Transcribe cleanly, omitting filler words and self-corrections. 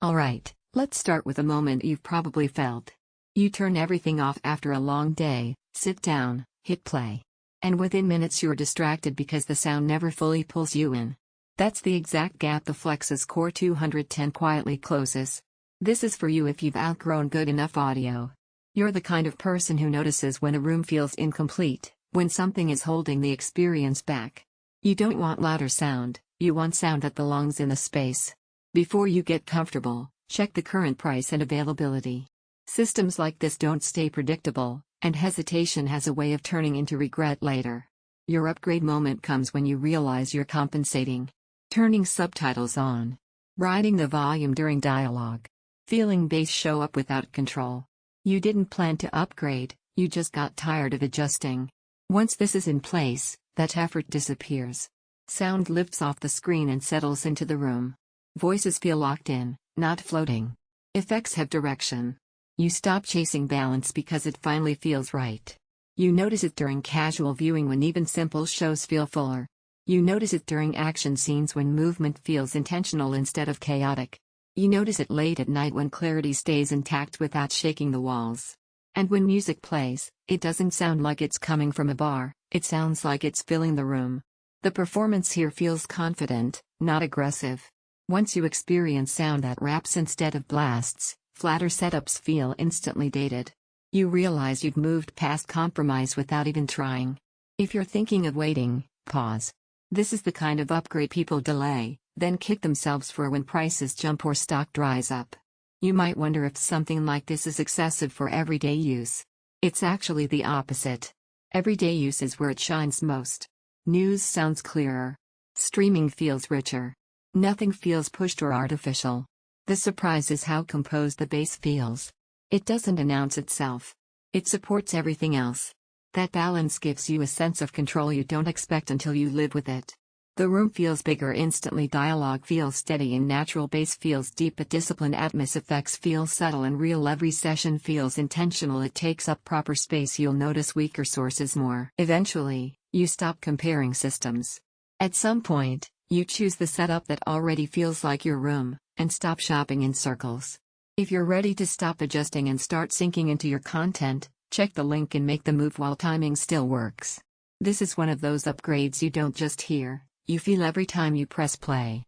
Alright, let's start with a moment you've probably felt. You turn everything off after a long day, sit down, hit play. And within minutes you're distracted because the sound never fully pulls you in. That's the exact gap the Flexus Core 210 quietly closes. This is for you if you've outgrown good enough audio. You're the kind of person who notices when a room feels incomplete, when something is holding the experience back. You don't want louder sound, you want sound that belongs in the space. Before you get comfortable, check the current price and availability. Systems like this don't stay predictable, and hesitation has a way of turning into regret later. Your upgrade moment comes when you realize you're compensating. Turning subtitles on. Riding the volume during dialogue. Feeling bass show up without control. You didn't plan to upgrade, you just got tired of adjusting. Once this is in place, that effort disappears. Sound lifts off the screen and settles into the room. Voices feel locked in, not floating. Effects have direction. You stop chasing balance because it finally feels right. You notice it during casual viewing when even simple shows feel fuller. You notice it during action scenes when movement feels intentional instead of chaotic. You notice it late at night when clarity stays intact without shaking the walls. And when music plays, it doesn't sound like it's coming from a bar, it sounds like it's filling the room. The performance here feels confident, not aggressive. Once you experience sound that raps instead of blasts, flatter setups feel instantly dated. You realize you've moved past compromise without even trying. If you're thinking of waiting, pause. This is the kind of upgrade people delay, then kick themselves for when prices jump or stock dries up. You might wonder if something like this is excessive for everyday use. It's actually the opposite. Everyday use is where it shines most. News sounds clearer. Streaming feels richer. Nothing feels pushed or artificial. The surprise is how composed the bass feels. It doesn't announce itself. It supports everything else. That balance gives you a sense of control you don't expect until you live with it. The room feels bigger instantly, dialogue feels steady and natural, bass feels deep but disciplined, Atmos effects feel subtle and real, every session feels intentional, it takes up proper space, you'll notice weaker sources more. Eventually, you stop comparing systems. At some point, you choose the setup that already feels like your room, and stop shopping in circles. If you're ready to stop adjusting and start sinking into your content, check the link and make the move while timing still works. This is one of those upgrades you don't just hear, you feel every time you press play.